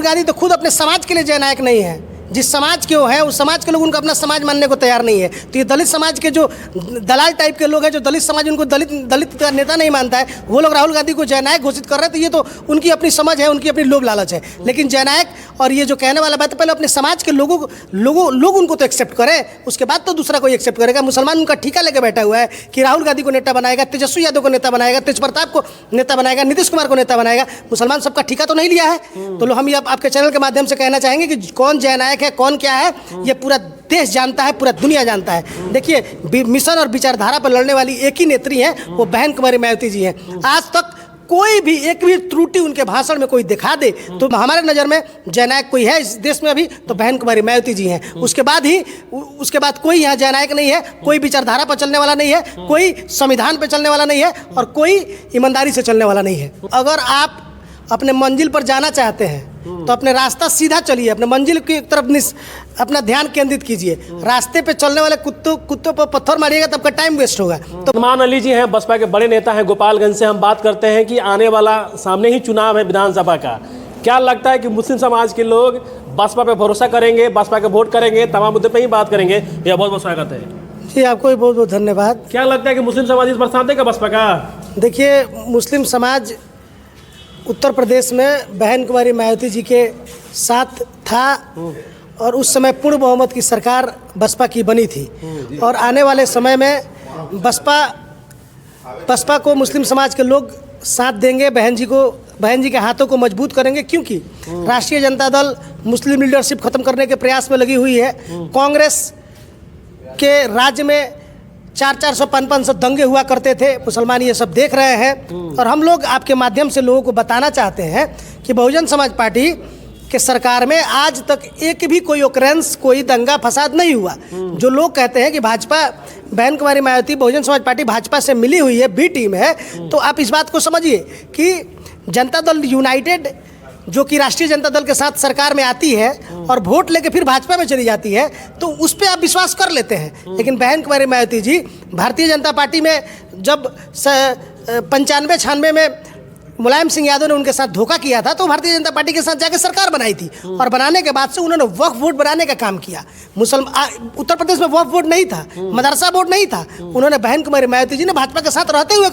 गांधी तो खुद अपने समाज के लिए जननायक नहीं है। जिस समाज के वो है उस समाज के लोग उनको अपना समाज मानने को तैयार नहीं है। तो ये दलित समाज के जो दलाल टाइप के लोग हैं, जो दलित समाज उनको दलित का नेता नहीं मानता है, वो लोग राहुल गांधी को जननायक घोषित कर रहे हैं। तो ये तो उनकी अपनी समझ है, उनकी अपनी लोभ लालच है। लेकिन जननायक और ये जो कहने वाला बात है, पहले अपने समाज के लोग उनको तो एक्सेप्ट करें, उसके बाद तो दूसरा कोई एक्सेप्ट करेगा। मुसलमान उनका ठीका लेकर बैठा हुआ है कि राहुल गांधी को नेता बनाएगा, तेजस्वी यादव को नेता बनाएगा, तेज प्रताप को नेता बनाएगा, नीतीश कुमार को नेता बनाएगा। मुसलमान सबका ठीका तो नहीं लिया है। तो हम ये आपके चैनल के माध्यम से कहना चाहेंगे कि कौन जननायक है, कौन क्या है, ये पूरा देश जानता है, पूरा दुनिया जानता है। देखिए, मिशन और विचारधारा पर लड़ने वाली एक ही नेत्री हैं, वो बहन कुमारी मायावती जी हैं। आज तक कोई भी एक भी त्रुटि उनके भाषण में कोई दिखा दे तो हमारे नज़र में जननायक कोई है इस देश में अभी तो बहन कुमारी मायावती जी हैं। उसके बाद कोई यहाँ जननायक नहीं है, कोई विचारधारा पर चलने वाला नहीं है, कोई संविधान पर चलने वाला नहीं है और कोई ईमानदारी से चलने वाला नहीं है। अगर आप अपने मंजिल पर जाना चाहते हैं तो अपने रास्ता सीधा चलिए, अपने मंजिल की तरफ अपना ध्यान केंद्रित कीजिए। रास्ते पे चलने वाले कुत्तों पर पत्थर मारिएगा तो आपका टाइम वेस्ट होगा। तो सलमान अली जी हैं, बसपा के बड़े नेता हैं। गोपालगंज से हम बात करते हैं कि आने वाला सामने ही चुनाव है विधानसभा का। क्या लगता है कि मुस्लिम समाज के लोग बसपा पे भरोसा करेंगे, बसपा के वोट करेंगे? तमाम मुद्दे पर ही बात करेंगे। भैया बहुत बहुत स्वागत है जी, आपको भी बहुत बहुत धन्यवाद। क्या लगता है कि मुस्लिम समाज इस बार साथ देगा बसपा का? देखिए, मुस्लिम समाज उत्तर प्रदेश में बहन कुमारी मायावती जी के साथ था और उस समय पूर्ण बहुमत की सरकार बसपा की बनी थी। और आने वाले समय में बसपा को मुस्लिम समाज के लोग साथ देंगे, बहन जी के हाथों को मजबूत करेंगे, क्योंकि राष्ट्रीय जनता दल मुस्लिम लीडरशिप खत्म करने के प्रयास में लगी हुई है। कांग्रेस के राज्य में 400 500 दंगे हुआ करते थे, मुसलमान ये सब देख रहे हैं। और हम लोग आपके माध्यम से लोगों को बताना चाहते हैं कि बहुजन समाज पार्टी के सरकार में आज तक एक भी कोई ऑकरेंस, कोई दंगा फसाद नहीं हुआ। जो लोग कहते हैं कि भाजपा, बहन कुमारी मायावती, बहुजन समाज पार्टी भाजपा से मिली हुई है, बी टीम है, तो आप इस बात को समझिए कि जनता दल यूनाइटेड जो कि राष्ट्रीय जनता दल के साथ सरकार में आती है और वोट लेके फिर भाजपा में चली जाती है, तो उस पर आप विश्वास कर लेते हैं। लेकिन बहन कुमारी मायावती जी भारतीय जनता पार्टी में जब 95-96 में मुलायम सिंह यादव ने उनके साथ धोखा किया था तो भारतीय जनता पार्टी के साथ जाकर सरकार बनाई थी। और बनाने के बाद से उन्होंने वक्फ बोर्ड बनाने का काम किया। उत्तर प्रदेश में वक्फ बोर्ड नहीं था, मदरसा बोर्ड नहीं था, उन्होंने बहन कुमारी मायावती जी ने भाजपा के साथ रहते हुए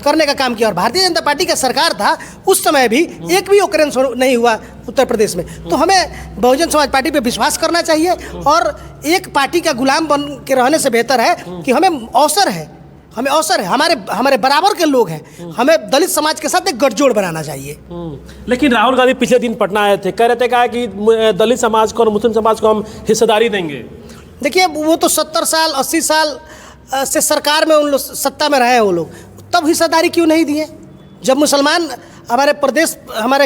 करने का काम किया। और भारतीय जनता पार्टी का सरकार था उस समय भी एक भी ऑकरेंस नहीं हुआ उत्तर प्रदेश में। तो हमें बहुजन समाज पार्टी पे विश्वास करना चाहिए और एक पार्टी का गुलाम बन के रहने से बेहतर है कि हमें अवसर है, हमारे बराबर के लोग हैं, हमें दलित समाज के साथ एक गठजोड़ बनाना चाहिए। लेकिन राहुल गांधी पिछले दिन पटना आए थे, कह रहे थे कहा कि दलित समाज को और मुस्लिम समाज को हम हिस्सेदारी देंगे। देखिए, वो तो 70 साल 80 साल से सरकार में उन लोग सत्ता में रहे हैं, वो लोग तब हिस्सेदारी क्यों नहीं दिए? जब मुसलमान हमारे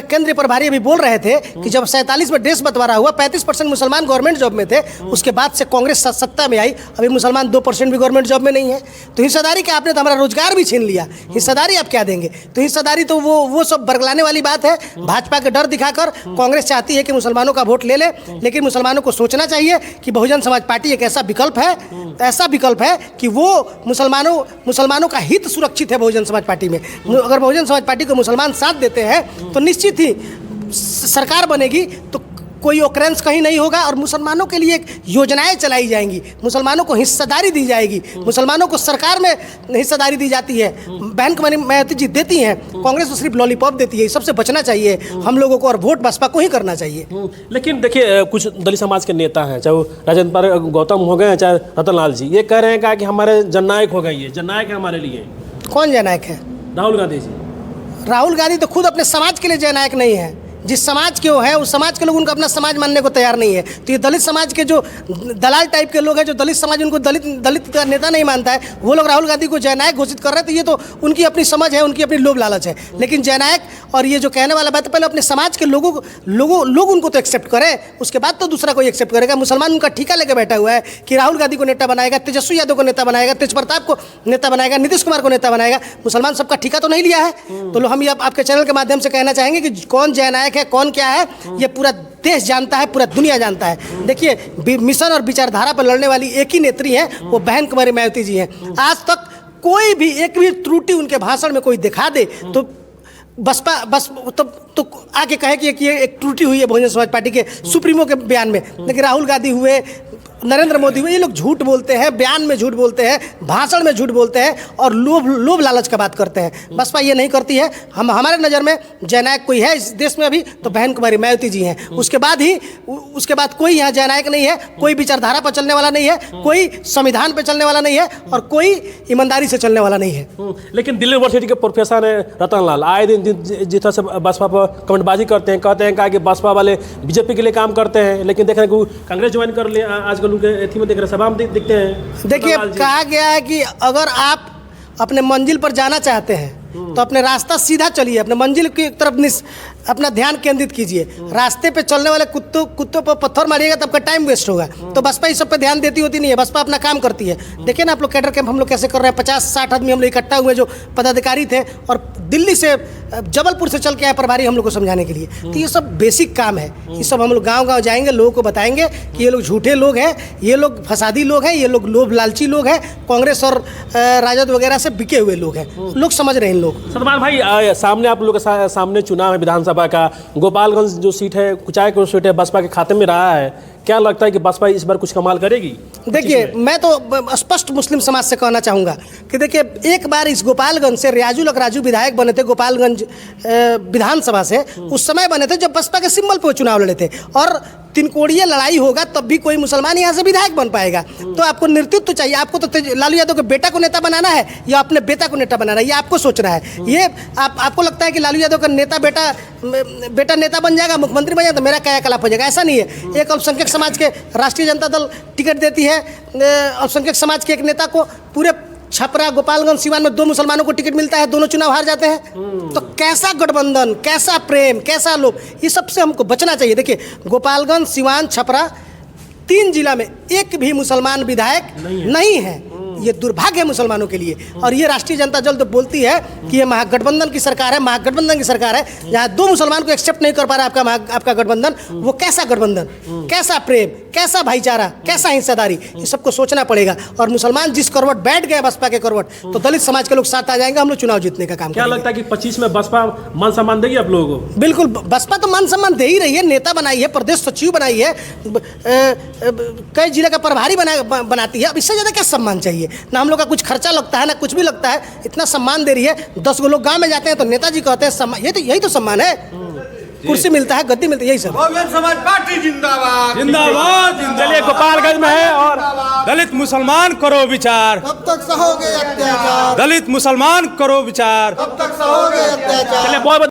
केंद्रीय प्रभारी अभी बोल रहे थे कि जब 47 में देश बंटवारा हुआ 35% मुसलमान गवर्नमेंट जॉब में थे, उसके बाद से कांग्रेस सत्ता में आई, अभी मुसलमान 2% भी गवर्नमेंट जॉब में नहीं है। तो हिस्सेदारी क्या? आपने तो हमारा रोजगार भी छीन लिया, हिस्सेदारी आप क्या देंगे? तो हिस्सेदारी तो वो सब बरगलाने वाली बात है। भाजपा के डर दिखाकर कांग्रेस चाहती है कि मुसलमानों का वोट ले ले, लेकिन मुसलमानों को सोचना चाहिए कि बहुजन समाज पार्टी एक ऐसा विकल्प है कि वो मुसलमानों का हित सुरक्षित है बहुजन समाज पार्टी में। अगर बहुजन समाज पार्टी को मुसलमान साथ देते हैं तो निश्चित ही सरकार बनेगी, तो कोई ऑकरेंस कहीं नहीं होगा और मुसलमानों के लिए योजनाएं चलाई जाएंगी, मुसलमानों को हिस्सेदारी दी जाएगी, मुसलमानों को सरकार में हिस्सेदारी दी जाती है, बहन कुमारी मायावती जी देती हैं, कांग्रेस तो सिर्फ लॉलीपॉप देती है। सबसे बचना चाहिए हम लोगों को और वोट बसपा को ही करना चाहिए। लेकिन देखिए, कुछ दलित समाज के नेता हैं, चाहे वो राजेंद्र गौतम हो गए, चाहे रतनलाल जी, ये कह रहे हैं कि हमारे जननायक हो गए, ये जननायक है हमारे लिए। कौन जननायक है? राहुल गांधी जी। राहुल गांधी तो खुद अपने समाज के लिए जननायक नहीं है। जिस समाज के वो है उस समाज के लोग उनको अपना समाज मानने को तैयार नहीं है। तो ये दलित समाज के जो दलाल टाइप के लोग हैं, जो दलित समाज उनको दलित का नेता नहीं मानता है, वो लोग राहुल गांधी को जननायक घोषित कर रहे हैं। तो ये तो उनकी अपनी समझ है, उनकी अपनी लोभ लालच है। लेकिन जननायक और ये जो कहने वाला बात है, पहले अपने समाज के लोग उनको तो एक्सेप्ट करें, उसके बाद तो दूसरा कोई एक्सेप्ट करेगा। मुसलमान उनका ठीका लेकर बैठा हुआ है कि राहुल गांधी को नेता बनाएगा, तेजस्वी यादव को नेता बनाएगा, तेज प्रताप को नेता बनाएगा, नीतीश कुमार को नेता बनाएगा। मुसलमान सबका ठीका तो नहीं लिया है। तो हम ये आपके चैनल के माध्यम से कहना चाहेंगे कि कौन जननायक है, कौन क्या है, ये पूरा देश जानता है, पूरा दुनिया जानता है। देखिए, मिशन और विचारधारा पर लड़ने वाली एक ही नेत्री हैं, वो बहन कुमारी मायावती जी हैं। आज तक कोई भी एक भी त्रुटि उनके भाषण में कोई दिखा दे तो बसपा बस तो आके कहे कि ये एक त्रुटि हुई है बहुजन समाज पार्टी के सुप्रीमो के बयान में, लेकिन राहुल गांधी हुए, नरेंद्र मोदी हुए, ये लोग झूठ बोलते हैं, बयान में झूठ बोलते हैं, भाषण में झूठ बोलते हैं और लोभ लालच का बात करते हैं। बसपा ये नहीं करती है। हमारे नज़र में जननायक कोई है इस देश में अभी तो बहन कुमारी मायावती जी हैं। उसके बाद कोई यहाँ जननायक नहीं है, कोई विचारधारा पर चलने वाला नहीं है, कोई संविधान पर चलने वाला नहीं है और कोई ईमानदारी से चलने वाला नहीं है। लेकिन दिल्ली यूनिवर्सिटी के प्रोफेसर हैं रतन लाल, आए दिन जिस तरह से बसपा पर कमेंटबाजी करते हैं, कहते हैं कि बसपा वाले बीजेपी के लिए काम करते हैं, लेकिन देख रहे हैं कि कांग्रेस ज्वाइन कर लिया आजकल उनके एथी में देख रहे सभा में दिखते हैं। देखिए, कहा गया है कि अगर आप अपने मंजिल पर जाना चाहते हैं तो अपने रास्ता सीधा चलिए, अपने मंजिल की तरफ अपना ध्यान केंद्रित कीजिए। रास्ते पे चलने वाले कुत्तों पर पत्थर मारिएगा तो आपका टाइम वेस्ट होगा। तो बसपा इस सब पे ध्यान देती होती नहीं है, बसपा अपना काम करती है। देखिए ना आप लोग, कैडर कैंप हम लोग कैसे कर रहे हैं, 50-60 आदमी हम लोग इकट्ठा हुए जो पदाधिकारी थे और दिल्ली से जबलपुर से चल के आए प्रभारी हम लोग को समझाने के लिए। तो ये सब बेसिक काम है, ये सब हम लोग गाँव जाएंगे, लोगों को बताएंगे कि ये लोग झूठे लोग हैं, ये लोग फसादी लोग हैं, ये लोग लोभ लालची लोग हैं, कांग्रेस और राजद वगैरह से बिके हुए लोग हैं। लोग समझ रहे हैं इन लोग। सतपाल भाई, सामने आप लोग के सामने चुनाव है विधानसभा का, गोपालगंज जो सीट है, कुचाय की सीट है, बसपा के खाते में रहा है। क्या लगता है कि बसपा इस बार कुछ कमाल करेगी? देखिए, मैं तो स्पष्ट मुस्लिम समाज से कहना चाहूँगा कि देखिए, एक बार इस गोपालगंज से रियाजुल हक राजू विधायक बने थे गोपालगंज विधानसभा से, उस समय बने थे जब बसपा के सिंबल पर चुनाव लड़े थे। और तिनकोड़िया लड़ाई होगा तब भी कोई मुसलमान यहाँ से विधायक बन पाएगा। तो आपको नेतृत्व चाहिए। आपको तो लालू यादव के बेटा को नेता बनाना है या अपने बेटा को नेता बनाना है, ये आपको सोचना है। ये आपको लगता है कि लालू यादव का बेटा नेता बन जाएगा, मुख्यमंत्री बन जाएगा तो मेरा कायाकल्प हो जाएगा, ऐसा नहीं है। एक अल्पसंख्यक समाज के राष्ट्रीय जनता दल टिकट देती है, अल्पसंख्यक समाज के एक नेता को पूरे छपरा, गोपालगंज, सीवान में 2 मुसलमानों को टिकट मिलता है, दोनों चुनाव हार जाते हैं। तो कैसा गठबंधन, कैसा प्रेम, कैसा लोभ, ये सबसे हमको बचना चाहिए। देखिए, गोपालगंज, सीवान, छपरा 3 जिला में एक भी मुसलमान विधायक नहीं है। ये दुर्भाग्य है मुसलमानों के लिए। और ये राष्ट्रीय जनता दल तो बोलती है कि ये महागठबंधन की सरकार है, महागठबंधन की सरकार है, जहाँ 2 मुसलमान को एक्सेप्ट नहीं कर पा रहा आपका गठबंधन। वो कैसा गठबंधन, कैसा प्रेम, कैसा भाईचारा, कैसा हिस्सेदारी, ये सबको सोचना पड़ेगा। और मुसलमान जिस करवट बैठ गए बसपा के करवट, तो दलित समाज के लोग साथ आ जाएंगे, हम लोग चुनाव जीतने का काम। क्या लगता है कि 25 में बसपा मान सम्मान देगी आप लोगों को? बिल्कुल, बसपा तो मान सम्मान दे ही रही है। नेता बनाई है, प्रदेश सचिव बनाई है, कई जिले का प्रभारी बनाती है। अब इससे ज़्यादा क्या सम्मान चाहिए? ना हम लोग का कुछ खर्चा लगता है, ना कुछ भी लगता है, इतना सम्मान दे रही है। 10 लोग गांव में जाते हैं तो नेताजी कहते हैं सम्मान। यही तो सम्मान है। कुर्सी मिलता है, गद्दी मिलती है, यही सब। बहुजन समाज पार्टी जिंदाबाद जिंदाबाद। चलिए, गोपालगंज में है और दलित मुसलमान करो विचार, कब तक सहोगे अत्याचार, दलित मुसलमान करो विचार। कब तक सहोगे अत्याचार। चलिए, बहुत